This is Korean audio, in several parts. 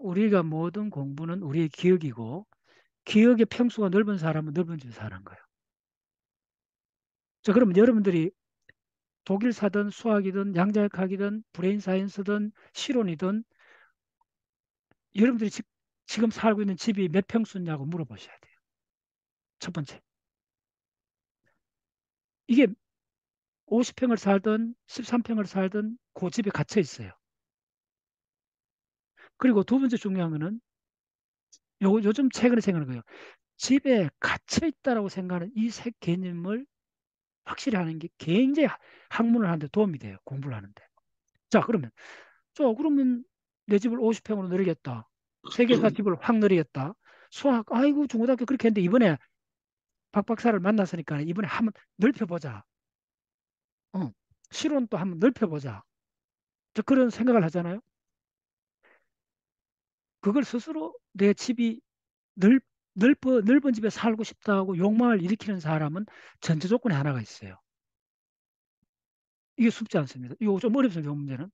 우리가 모든 공부는 우리의 기억이고 기억의 평수가 넓은 사람은 넓은 집에 사는 거예요. 자, 그러면 여러분들이 독일사든 수학이든 양자역학이든 브레인 사이언스든 실온이든 여러분들이 지금 살고 있는 집이 몇 평수냐고 물어보셔야 돼요. 첫 번째. 이게 50평을 살든 13평을 살든 그 집에 갇혀 있어요. 그리고 두 번째 중요한 거는 요즘 최근에 생각하는 거예요. 집에 갇혀 있다라고 생각하는 이 세 개념을 확실히 하는 게 굉장히 학문을 하는데 도움이 돼요. 공부를 하는데. 자, 그러면 내 집을 50평으로 늘리겠다. 세계사 집을 확 늘리겠다. 수학, 아이고, 중고등학교 그렇게 했는데 이번에 박 박사를 만났으니까 이번에 한번 넓혀보자. 어, 실온 또 한번 넓혀보자. 저 그런 생각을 하잖아요. 그걸 스스로 내 집이 넓은 집에 살고 싶다고 욕망을 일으키는 사람은 전제 조건에 하나가 있어요. 이게 쉽지 않습니다. 이거 좀 어렵습니다. 이 문제는.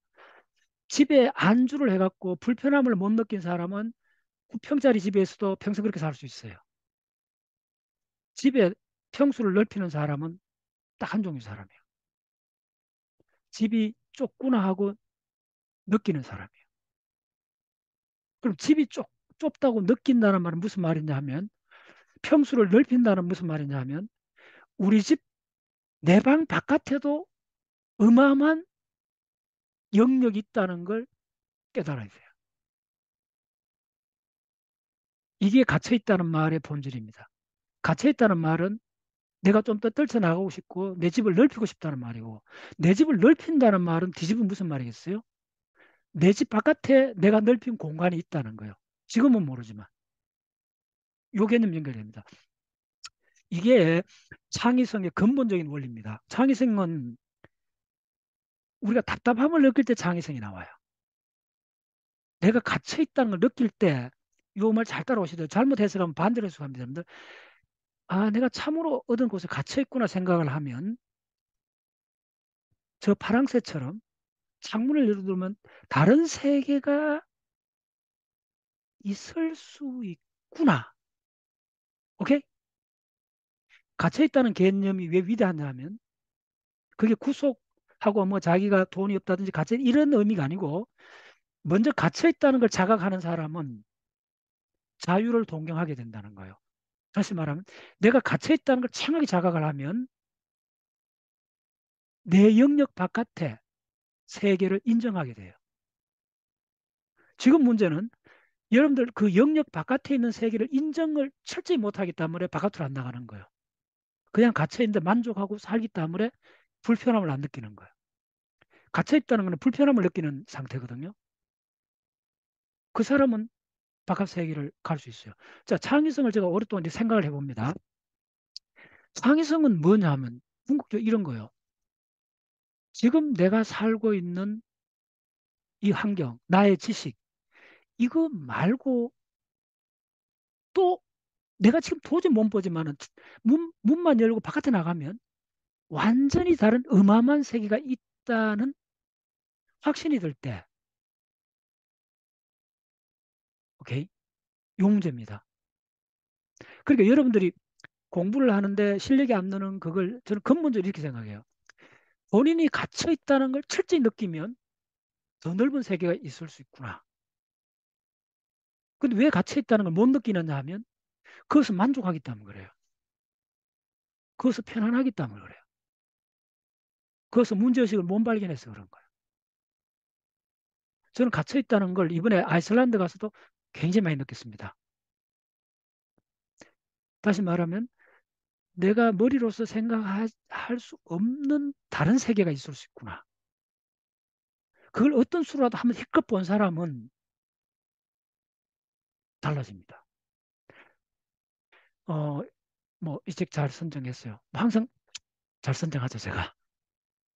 집에 안주를 해갖고 불편함을 못 느낀 사람은 9평짜리 집에서도 평생 그렇게 살 수 있어요. 집에 평수를 넓히는 사람은 딱 한 종류 사람이에요. 집이 좁구나 하고 느끼는 사람이에요. 그럼 집이 좁다고 느낀다는 말은 무슨 말이냐 하면 평수를 넓힌다는 무슨 말이냐 하면 우리 집 내 방 바깥에도 어마어마한 영역이 있다는 걸 깨달아야 돼요. 이게 갇혀 있다는 말의 본질입니다. 갇혀 있다는 말은 내가 좀 더 떨쳐나가고 싶고 내 집을 넓히고 싶다는 말이고 내 집을 넓힌다는 말은 뒤집으면 무슨 말이겠어요? 내 집 바깥에 내가 넓힌 공간이 있다는 거예요. 지금은 모르지만 요 개념 연결됩니다. 이게 창의성의 근본적인 원리입니다. 창의성은 우리가 답답함을 느낄 때 창의성이 나와요. 내가 갇혀 있다는 걸 느낄 때 요 말 잘 따라오시죠. 잘못 해석하면 반대로 해석합니다. 여러분들. 아, 내가 참으로 얻은 곳에 갇혀 있구나 생각을 하면 저 파랑새처럼 창문을 열어두면 다른 세계가 있을 수 있구나. 오케이? 갇혀 있다는 개념이 왜 위대하냐 하면 그게 구속하고 뭐 자기가 돈이 없다든지 갇혀 이런 의미가 아니고 먼저 갇혀 있다는 걸 자각하는 사람은 자유를 동경하게 된다는 거예요. 다시 말하면 내가 갇혀 있다는 걸 창하게 자각을 하면 내 영역 바깥에 세계를 인정하게 돼요. 지금 문제는 여러분들 그 영역 바깥에 있는 세계를 인정을 철저히 못하기 때문에 바깥으로 안 나가는 거예요. 그냥 갇혀 있는데 만족하고 살기 때문에 불편함을 안 느끼는 거예요. 갇혀 있다는 것은 불편함을 느끼는 상태거든요. 그 사람은 바깥 세계를 갈 수 있어요. 자, 창의성을 제가 오랫동안 이제 생각을 해봅니다. 창의성은 뭐냐 하면 궁극적으로 이런 거예요. 지금 내가 살고 있는 이 환경, 나의 지식, 이거 말고 또 내가 지금 도저히 못 보지만은 문만 열고 바깥에 나가면 완전히 다른 어마어마한 세계가 있다는 확신이 들 때, 오케이? 요 문제입니다. 그러니까 여러분들이 공부를 하는데 실력이 안 느는 그걸 저는 근본적으로 이렇게 생각해요. 본인이 갇혀 있다는 걸 철저히 느끼면 더 넓은 세계가 있을 수 있구나. 근데 왜 갇혀 있다는 걸 못 느끼느냐 하면 그것을 만족하기 때문에 그래요. 그것을 편안하기 때문에 그래요. 그것을 문제의식을 못 발견해서 그런 거예요. 저는 갇혀 있다는 걸 이번에 아이슬란드 가서도 굉장히 많이 느꼈습니다. 다시 말하면 내가 머리로서 생각할 수 없는 다른 세계가 있을 수 있구나. 그걸 어떤 수로라도 한번 힘껏 본 사람은 달라집니다. 어, 뭐 이 책 잘 선정했어요. 항상 잘 선정하죠, 제가.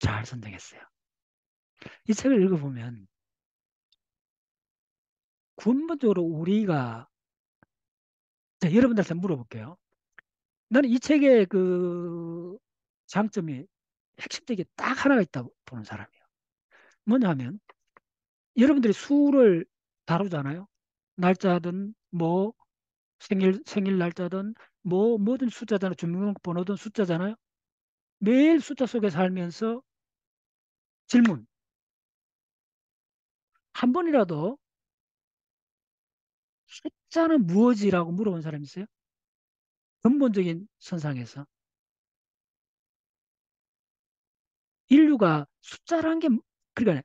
잘 선정했어요. 이 책을 읽어보면 근본적으로 우리가 자, 여러분들한테 물어볼게요. 나는 이 책의 그 장점이 핵심적인 딱 하나가 있다고 보는 사람이에요. 뭐냐 하면 여러분들이 수를 다루잖아요. 날짜든 뭐 생일 날짜든 뭐 뭐든 숫자잖아요. 주민등록번호든 숫자잖아요. 매일 숫자 속에 살면서 질문 한 번이라도 숫자는 무엇이라고 물어본 사람 있어요? 근본적인 선상에서 인류가 숫자란 게 그러니까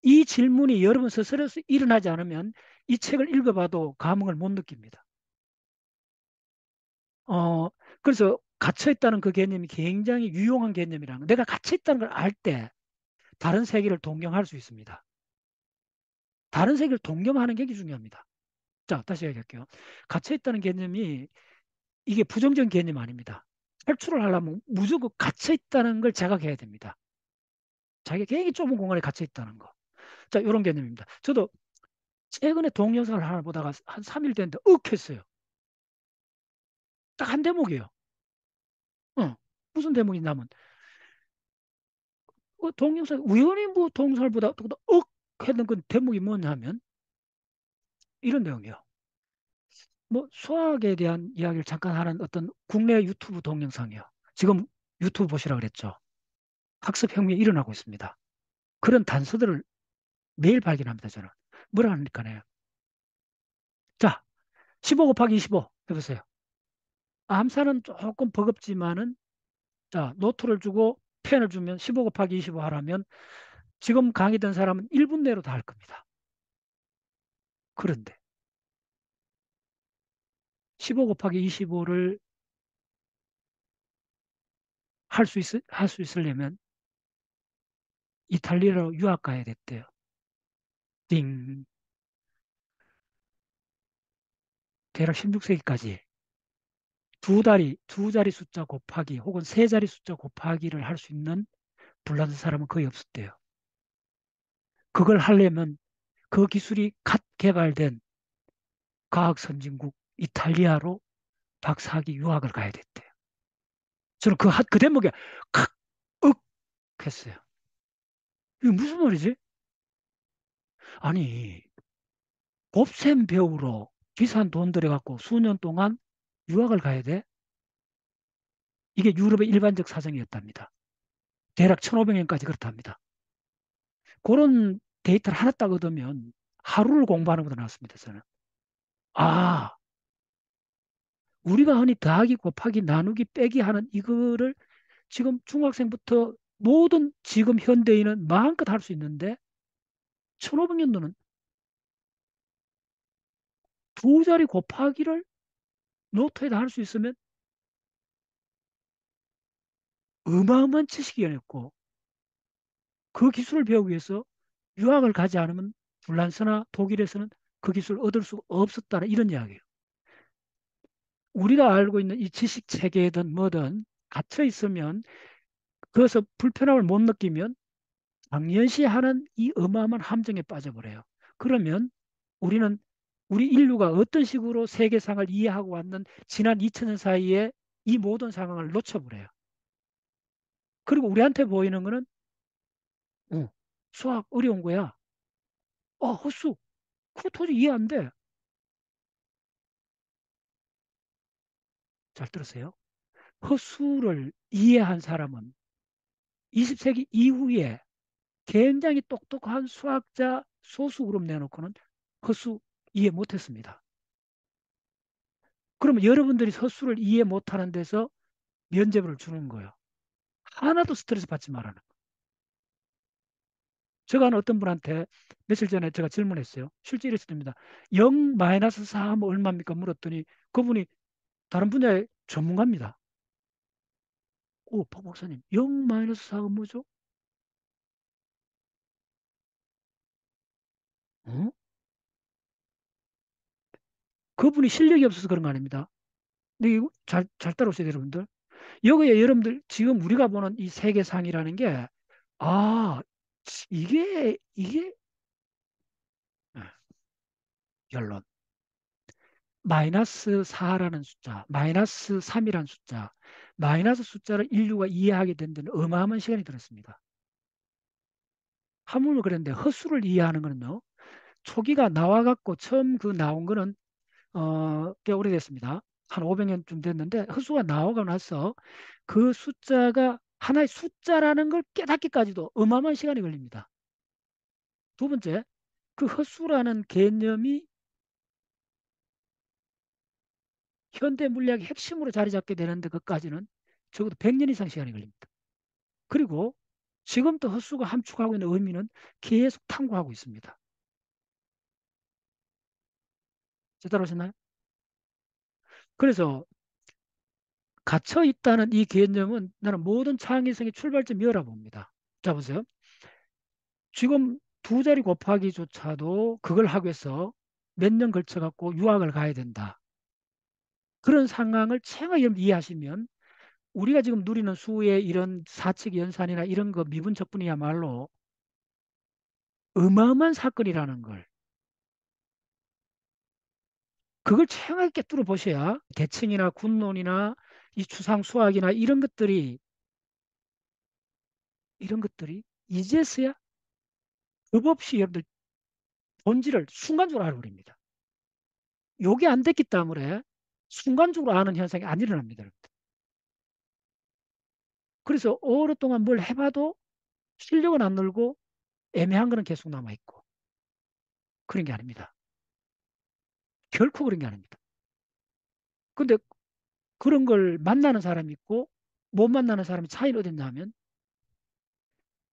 이 질문이 여러분 스스로에서 일어나지 않으면 이 책을 읽어봐도 감흥을 못 느낍니다. 어, 그래서 갇혀있다는 그 개념이 굉장히 유용한 개념이라는 거. 내가 갇혀있다는 걸 알 때 다른 세계를 동경할 수 있습니다. 다른 세계를 동경하는 게 중요합니다. 자, 다시 얘기할게요. 갇혀있다는 개념이 이게 부정적인 개념 아닙니다. 탈출을 하려면 무조건 갇혀있다는 걸 자각해야 됩니다. 자기가 굉장히 좁은 공간에 갇혀있다는 거. 자, 이런 개념입니다. 저도 최근에 동영상을 하나 보다가 한 3일 됐는데 했어요. 딱 한 대목이에요. 무슨 대목이 냐면 동영상 우연히 뭐 동영상을 보다 했던 그 대목이 뭐냐면 이런 내용이에요. 뭐 수학에 대한 이야기를 잠깐 하는 어떤 국내 유튜브 동영상이에요. 지금 유튜브 보시라 그랬죠. 학습 혁명이 일어나고 있습니다. 그런 단서들을 매일 발견합니다, 저는. 뭐라 하니까요. 자, 15 곱하기 25 해보세요. 암산은 조금 버겁지만은 자, 노트를 주고 펜을 주면 15 곱하기 25 하라면 지금 강의 든 사람은 1분 내로 다 할 겁니다. 그런데 15 곱하기 25를 할 수 있으려면 이탈리아로 유학 가야 됐대요. 띵. 대략 16세기까지 두 자리 숫자 곱하기 혹은 세 자리 숫자 곱하기를 할 수 있는 불란서 사람은 거의 없었대요. 그걸 하려면 그 기술이 갓 개발된 과학 선진국 이탈리아로 박사학위 유학을 가야 됐대요. 저는 그 대목에 칵, 윽 했어요. 이게 무슨 말이지? 아니, 곱셈 배우러 비싼 돈 들여갖고 수년 동안 유학을 가야 돼? 이게 유럽의 일반적 사정이었답니다. 대략 1500년까지 그렇답니다. 그런 데이터를 하나 딱 얻으면 하루를 공부하는 것보다 낫습니다, 저는. 아, 우리가 흔히 더하기, 곱하기, 나누기, 빼기 하는 이거를 지금 중학생부터 모든 지금 현대인은 마음껏 할 수 있는데 1500년도는 두 자리 곱하기를 노트에다 할 수 있으면 어마어마한 지식이었고 그 기술을 배우기 위해서 유학을 가지 않으면 불란서나 독일에서는 그 기술을 얻을 수 없었다는 이런 이야기예요. 우리가 알고 있는 이 지식 체계든 뭐든 갇혀 있으면 그것을 불편함을 못 느끼면 당연시하는 이 어마어마한 함정에 빠져버려요. 그러면 우리는 우리 인류가 어떤 식으로 세계상을 이해하고 왔는 지난 2000년 사이에 이 모든 상황을 놓쳐버려요. 그리고 우리한테 보이는 거는 수학 어려운 거야. 헛수. 그거 도저히 이해 안 돼. 잘 들으세요. 헛수를 이해한 사람은 20세기 이후에 굉장히 똑똑한 수학자 소수 그룹 내놓고는 헛수 이해 못했습니다. 그러면 여러분들이 헛수를 이해 못하는 데서 면죄부를 주는 거예요. 하나도 스트레스 받지 말라는 거. 제가 어떤 분한테 며칠 전에 제가 질문했어요. 실제 이랬습니다. 0-4 하면 얼마입니까? 물었더니 그분이 다른 분야의 전문가입니다. 박 박사님, 0-4가 뭐죠? 어? 그분이 실력이 없어서 그런 거 아닙니다. 근데 이거 잘 따라오세요, 여러분들. 여기에 여러분들 지금 우리가 보는 이 세계상이라는 게, 아, 이게, 네, 결론. 마이너스 4라는 숫자, 마이너스 3이라는 숫자, 마이너스 숫자를 인류가 이해하게 된 데는 어마어마한 시간이 들었습니다. 하물며 그랬는데 헛수를 이해하는 거는요, 초기가 나와갖고 처음 그 나온 거는 꽤 오래됐습니다. 한 500년쯤 됐는데 헛수가 나오고 나서 그 숫자가 하나의 숫자라는 걸 깨닫기까지도 어마어마한 시간이 걸립니다. 두 번째, 그 헛수라는 개념이 현대 물리학의 핵심으로 자리 잡게 되는데 그까지는 적어도 100년 이상 시간이 걸립니다. 그리고 지금도 헛수가 함축하고 있는 의미는 계속 탐구하고 있습니다. 제 따라오셨나요? 그래서 갇혀 있다는 이 개념은 나는 모든 창의성의 출발점이라 봅니다. 자, 보세요. 지금 두 자리 곱하기조차도 그걸 하기 위해서 몇 년 걸쳐갖고 유학을 가야 된다. 그런 상황을 채가 여러분 이해하시면 우리가 지금 누리는 수의 이런 사칙 연산이나 이런 거 미분적분이야말로 어마어마한 사건이라는 걸 그걸 채하게 뚫어보셔야 계층이나 군론이나 이 추상 수학이나 이런 것들이 이제서야 급 없이 여러분들 본질을 순간적으로 알아버립니다. 요게 안 됐기 때문에 순간적으로 아는 현상이 안 일어납니다. 그래서 오랫동안 뭘 해봐도 실력은 안 늘고 애매한 거는 계속 남아있고 그런 게 아닙니다. 결코 그런 게 아닙니다. 근데 그런 걸 만나는 사람이 있고 못 만나는 사람이 차이는 어딨냐면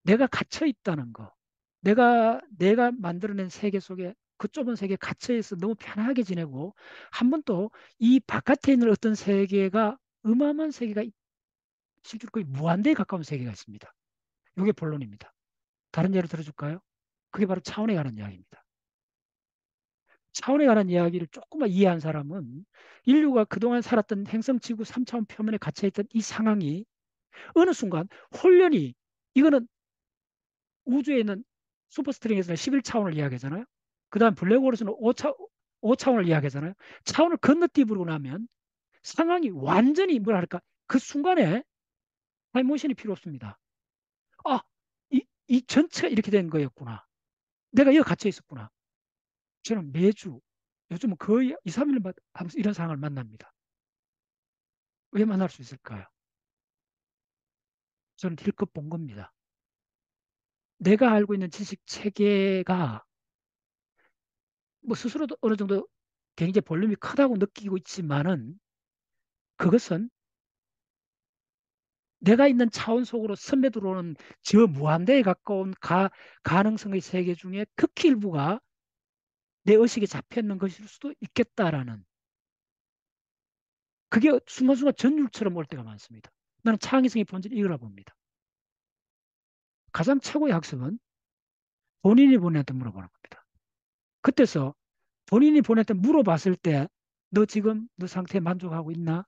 내가 갇혀 있다는 거. 내가 만들어낸 세계 속에 그 좁은 세계에 갇혀 있어 너무 편하게 지내고 한 번 또 이 바깥에 있는 어떤 세계가 어마어마한 세계가 실제로 거의 무한대에 가까운 세계가 있습니다. 이게 본론입니다. 다른 예를 들어줄까요? 그게 바로 차원에 관한 이야기입니다. 차원에 관한 이야기를 조금만 이해한 사람은 인류가 그동안 살았던 행성 지구 3차원 표면에 갇혀있던 이 상황이 어느 순간 홀연히 이거는 우주에 있는 슈퍼스트링에서는 11차원을 이야기하잖아요. 그 다음 블랙홀에서는 5차원을 이야기하잖아요. 차원을 건너뛰고 나면 상황이 완전히 뭐랄까 그 순간에 타임모션이 필요 없습니다. 아, 이 전체가 이렇게 된 거였구나. 내가 여기 갇혀 있었구나. 저는 매주 요즘은 거의 2, 3일 하면서 이런 상황을 만납니다. 왜 만날 수 있을까요? 저는 힐끗 본 겁니다. 내가 알고 있는 지식 체계가 뭐 스스로도 어느 정도 굉장히 볼륨이 크다고 느끼고 있지만은 그것은 내가 있는 차원 속으로 선배 들어오는 저 무한대에 가까운 가능성의 세계 중에 극히 일부가 내 의식에 잡혀 있는 것일 수도 있겠다라는 그게 순간순간 전율처럼 올 때가 많습니다. 나는 창의성의 본질이 이거라 봅니다. 가장 최고의 학습은 본인이 본인한테 물어보는 겁니다. 그때서 본인이 본인한테 물어봤을 때 너 지금 너 상태에 만족하고 있나?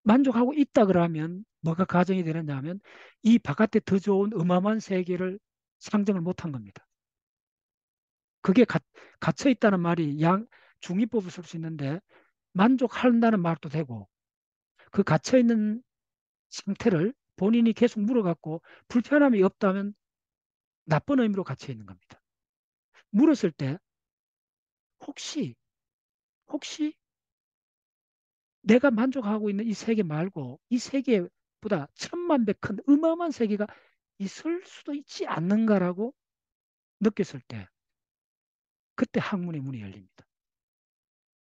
만족하고 있다 그러면 뭐가 가정이 되느냐 하면 이 바깥에 더 좋은 어마어마한 세계를 상정을 못한 겁니다. 그게 갇혀 있다는 말이 중의법을 쓸 수 있는데 만족한다는 말도 되고 그 갇혀 있는 상태를 본인이 계속 물어갖고 불편함이 없다면 나쁜 의미로 갇혀 있는 겁니다. 물었을 때 혹시 혹시 내가 만족하고 있는 이 세계 말고 이 세계보다 천만 배 큰 어마어마한 세계가 있을 수도 있지 않는가라고 느꼈을 때 그때 학문의 문이 열립니다.